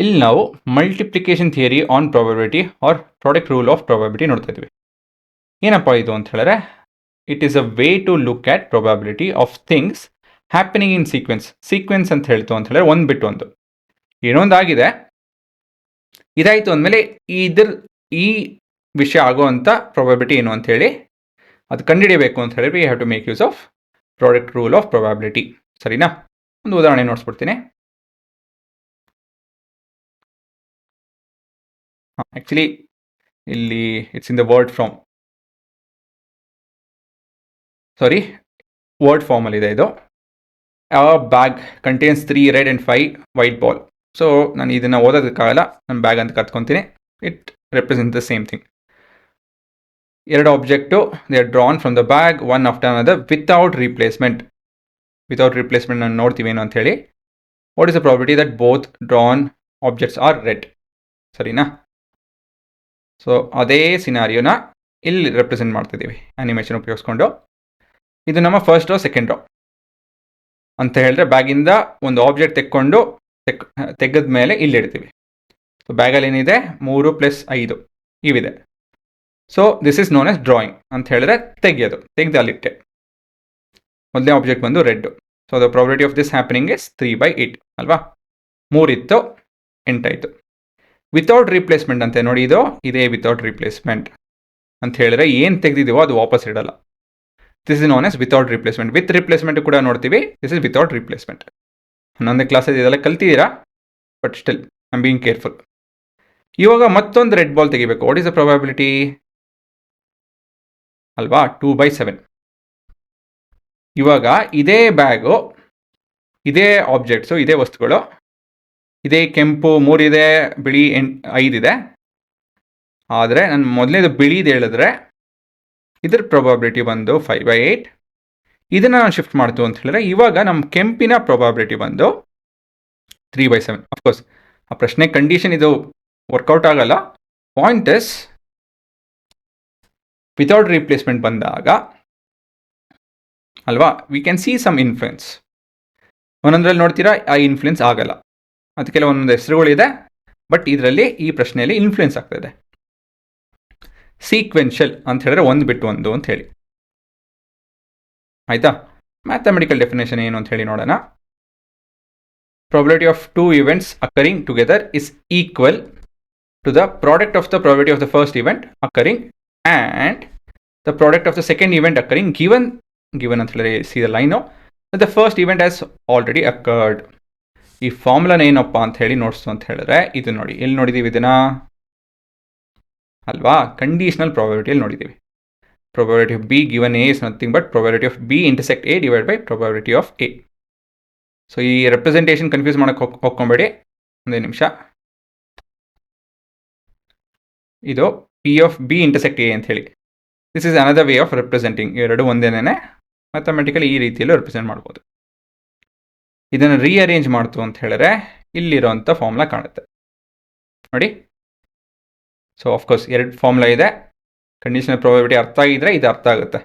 ಇಲ್ಲಿ ನಾವು multiplication theory on probability or product rule of probability ನೋಡ್ತಾ ಇದ್ವಿ. ಏನಪ್ಪ ಇದು ಅಂತ ಹೇಳಿದ್ರೆ, it is a way to look at probability of things happening in sequence ಅಂತ ಹೇಳ್ತು ಅಂತ ಹೇಳಿದ್ರೆ ಒಂದು ಬಿಟ್ಟು ಒಂದು ಏನೋ ಒಂದು ಆಗಿದೆ, ಇದಾಯಿತು ಅಂದಮೇಲೆ ಈ ವಿಷಯ ಆಗೋವಂಥ ಪ್ರಾಬಬಿಲಿಟಿ ಏನು ಅಂತ ಹೇಳಿ ಅದು ಕಂಡುಹಿಡಿಯಬೇಕು ಅಂತ ಹೇಳಿದ್ರೆ we have to make use of product rule of probability. ಸರಿನಾ? ಒಂದು ಉದಾಹರಣೆ ನೋಡಿಸ್ಬಿಡ್ತೀನಿ. ಆ್ಯಕ್ಚುಲಿ ಇಲ್ಲಿ ಇಟ್ಸ್ ಇನ್ ದ ವರ್ಡ್ ಫಾರ್ಮಲ್ಲಿದೆ ಇದು. A bag contains 3 red and 5 white ball. So ನಾನು ಇದನ್ನು ಓದೋದಕ್ಕಾಗಲ್ಲ, ನಾನು ಬ್ಯಾಗ್ ಅಂತ ಕರ್ಕೊತೀನಿ. It represent the same thing. ಎರಡು object they are drawn from the bag one after another without replacement ನಾನು ನೋಡ್ತೀವಿ ಏನು ಅಂತ ಹೇಳಿ. What is the probability that both drawn objects are red? ಸರಿನಾ? ಸೊ ಅದೇ ಸಿನಾರಿಯೋನ ಇಲ್ಲಿ ರೆಪ್ರೆಸೆಂಟ್ ಮಾಡ್ತಿದ್ದೀವಿ ಆ್ಯನಿಮೇಷನ್ ಉಪಯೋಗಿಸ್ಕೊಂಡು. ಇದು ನಮ್ಮ ಫಸ್ಟ್ ರೋ ಸೆಕೆಂಡ್ ರೋ ಅಂತ ಹೇಳಿದ್ರೆ ಬ್ಯಾಗಿಂದ ಒಂದು ಆಬ್ಜೆಕ್ಟ್ ತೆಗೆದ ಮೇಲೆ ಇಲ್ಲಿ ಇಡ್ತೀವಿ. ಸೊ ಬ್ಯಾಗಲ್ಲಿ ಏನಿದೆ 3 + 5 ಇವಿದೆ. So this is known as drawing ಅಂತ ಹೇಳಿದ್ರೆ ತೆಗೆದು ಅಲ್ಲಿಟ್ಟೆ. ಮೊದಲನೇ ಆಬ್ಜೆಕ್ಟ್ ಬಂದು red. So the probability of this happening is 3/8 ಅಲ್ವಾ? 3 ಇತ್ತು, 8 ಆಯಿತು. ವಿತೌಟ್ ರಿಪ್ಲೇಸ್ಮೆಂಟ್ ಅಂತೆ ನೋಡಿ, ಇದೇ ವಿತೌಟ್ ರಿಪ್ಲೇಸ್ಮೆಂಟ್ ಅಂತ ಹೇಳಿದ್ರೆ ಏನು ತೆಗೆದಿದ್ದೀವೋ ಅದು ವಾಪಸ್ ಇಡಲ್ಲ. This is known as without replacement. With replacement ಕೂಡ ನೋಡ್ತೀವಿ, ದಿಸ್ ಇಸ್ ವಿತೌಟ್ ರಿಪ್ಲೇಸ್ಮೆಂಟ್. ಹನ್ನೊಂದನೇ ಕ್ಲಾಸಲ್ಲಿ ಇದೆಲ್ಲ ಕಲ್ತಿದ್ದೀರಾ, but still I am being careful. ಇವಾಗ ಮತ್ತೊಂದು ರೆಡ್ ಬಾಲ್ ತೆಗಿಬೇಕು. ವಾಟ್ ಈಸ್ ದ ಪ್ರಾಬಬಿಲಿಟಿ ಅಲ್ವಾ? 2/7. ಇವಾಗ ಇದೇ ಬ್ಯಾಗು, ಇದೇ ಆಬ್ಜೆಕ್ಟ್ಸು, ಇದೇ ವಸ್ತುಗಳು, ಇದೇ ಕೆಂಪು 3 ಇದೆ, ಬಿಳಿ 5 ಇದೆ. ಆದರೆ ನಾನು ಮೊದಲನೇದು ಬಿಳಿದು ಹೇಳಿದ್ರೆ ಇದ್ರ ಪ್ರಾಬಬಿಲಿಟಿ ಬಂದು 5/8. ಇದನ್ನು ನಾನು ಶಿಫ್ಟ್ ಮಾಡ್ತು ಅಂತ ಹೇಳಿದ್ರೆ ಇವಾಗ ನಮ್ಮ ಕೆಂಪಿನ ಪ್ರಾಬಬಿಲಿಟಿ ಬಂದು 3/7. ಅಫ್ಕೋರ್ಸ್ ಆ ಪ್ರಶ್ನೆ ಕಂಡೀಷನ್ ಇದು ವರ್ಕೌಟ್ ಆಗಲ್ಲ. ಪಾಯಿಂಟ್ ಇಸ್ ವಿತೌಟ್ ರಿಪ್ಲೇಸ್ಮೆಂಟ್ ಬಂದಾಗ ಅಲ್ವಾ, we can see some influence. ಒಂದೊಂದರಲ್ಲಿ ನೋಡ್ತೀರಾ ಆ ಇನ್ಫ್ಲುಯೆನ್ಸ್ ಆಗಲ್ಲ. ಅದಕ್ಕೆಲ್ಲ ಒಂದೊಂದು ಹೆಸರುಗಳಿದೆ, ಬಟ್ ಇದರಲ್ಲಿ ಈ ಪ್ರಶ್ನೆಯಲ್ಲಿ ಇನ್ಫ್ಲುಯೆನ್ಸ್ ಆಗ್ತಾಯಿದೆ. ಸೀಕ್ವೆನ್ಷಿಯಲ್ ಅಂತ ಹೇಳಿದ್ರೆ ಒಂದು ಬಿಟ್ಟು ಒಂದು ಅಂತ ಹೇಳಿ. ಆಯಿತಾ? ಮ್ಯಾಥಮೆಟಿಕಲ್ ಡೆಫಿನೇಷನ್ ಏನು ಅಂತ ಹೇಳಿ ನೋಡೋಣ. Probability of 2 events occurring together is equal to the product of the probability of the first event occurring and the product of the second event occurring given ಅಂತ ಹೇಳಿದ್ರೆ see the line the first event has already occurred. ಈ ಫಾರ್ಮುಲಾನ ಏನಪ್ಪ ಅಂತ ಹೇಳಿ notes ಅಂತ ಹೇಳಿದ್ರೆ ಇದು ನೋಡಿ, ಎಲ್ಲಿ ನೋಡಿದ್ದೀವಿ ಇದನ್ನು ಅಲ್ವಾ? ಕಂಡೀಷನಲ್ ಪ್ರಾಬಬಿಲಿಟಿಯಲ್ಲಿ ನೋಡಿದ್ದೀವಿ. Probability of be given A is nothing but probability of B intersect A divide by probability of A. So ಈ ರೆಪ್ರೆಸೆಂಟೇಷನ್ ಕನ್ಫ್ಯೂಸ್ ಮಾಡೋಕ್ಕೆ ಹೋಗ್ಕೊಬೇಡಿ. ಒಂದೇ ನಿಮಿಷ. ಇದು P of B intersect A ಅಂತ ಹೇಳಿ. This is another way of representing. ಎರಡು ಒಂದೇನೇ mathematically ಈ ರೀತಿಯಲ್ಲೂ ರೆಪ್ರೆಸೆಂಟ್ ಮಾಡ್ಬೋದು. ಇದನ್ನು ರೀಅರೇಂಜ್ ಮಾಡ್ತು ಅಂತ ಹೇಳಿದ್ರೆ ಇಲ್ಲಿರೋಂಥ ಫಾರ್ಮುಲಾ ಕಾಣುತ್ತೆ ನೋಡಿ. ಸೊ ಆಫ್ಕೋರ್ಸ್ 2 ಫಾರ್ಮುಲಾ ಇದೆ. ಕಂಡೀಷನಲ್ ಪ್ರಾಬಬಿಲಿಟಿ ಅರ್ಥ ಆಗಿದ್ರೆ ಇದು ಅರ್ಥ ಆಗುತ್ತೆ,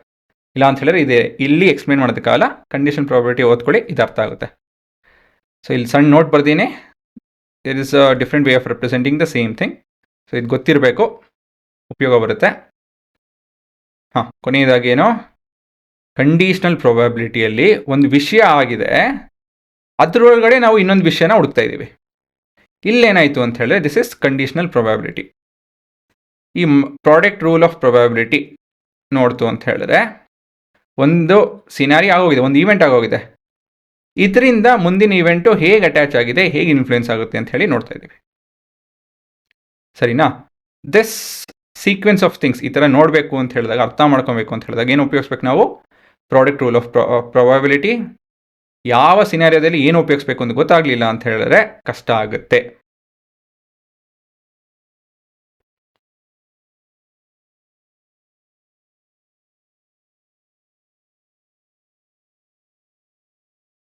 ಇಲ್ಲ ಅಂತ ಹೇಳಿದ್ರೆ ಇದೆ ಇಲ್ಲಿ ಎಕ್ಸ್ಪ್ಲೇನ್ ಮಾಡೋದಕ್ಕಾಗಲ್ಲ. ಕಂಡೀಷನ್ ಪ್ರಾಬಬಿಲಿಟಿ ಓದ್ಕೊಳ್ಳಿ, ಇದು ಅರ್ಥ ಆಗುತ್ತೆ. ಸೊ ಇಲ್ಲಿ ಸಣ್ಣ ನೋಟ್ ಬರ್ತೀನಿ. There is a different way of representing the same thing. So ಇದು ಗೊತ್ತಿರಬೇಕು, ಉಪಯೋಗ ಬರುತ್ತೆ. ಕೊನೆಯದಾಗೇನೋ ಕಂಡೀಷನಲ್ ಪ್ರಾಬಬಿಲಿಟಿಯಲ್ಲಿ ಒಂದು ವಿಷಯ ಆಗಿದೆ, ಅದರೊಳಗಡೆ ನಾವು ಇನ್ನೊಂದು ವಿಷಯನ ಹುಡುಕ್ತಾ ಇದ್ದೀವಿ. ಇಲ್ಲೇನಾಯಿತು ಅಂತ ಹೇಳಿದ್ರೆ ದಿಸ್ ಇಸ್ ಕಂಡೀಷನಲ್ ಪ್ರಾಬಬಿಲಿಟಿ. ಈ ಪ್ರಾಡಕ್ಟ್ ರೂಲ್ ಆಫ್ ಪ್ರಾಬಬಿಲಿಟಿ ನೋಡ್ತು ಅಂತ ಹೇಳಿದ್ರೆ ಒಂದು ಸಿನಾರಿ ಆಗೋಗಿದೆ, ಒಂದು ಈವೆಂಟ್ ಆಗೋಗಿದೆ. ಇದರಿಂದ ಮುಂದಿನ ಈವೆಂಟು ಹೇಗೆ ಅಟ್ಯಾಚ್ ಆಗಿದೆ, ಹೇಗೆ ಇನ್ಫ್ಲುಯೆನ್ಸ್ ಆಗುತ್ತೆ ಅಂತ ಹೇಳಿ ನೋಡ್ತಾ ಇದ್ದೀವಿ. ಸರಿನಾ? ದಿಸ್ ಸೀಕ್ವೆನ್ಸ್ ಆಫ್ ಥಿಂಗ್ಸ್ ಈ ಥರ ನೋಡಬೇಕು ಅಂತ ಹೇಳಿದಾಗ, ಅರ್ಥ ಮಾಡ್ಕೊಬೇಕು ಅಂತ ಹೇಳಿದಾಗ ಏನು ಉಪಯೋಗಿಸ್ಬೇಕು ನಾವು? Product rule of probability. ಯಾವ ಸಿನಾರಿಯೋದಲ್ಲಿ ಏನು ಉಪಯೋಗಿಸ್ಬೇಕು ಅಂತ ಗೊತ್ತಾಗಲಿಲ್ಲ ಅಂತ ಹೇಳಿದ್ರೆ ಕಷ್ಟ ಆಗುತ್ತೆ.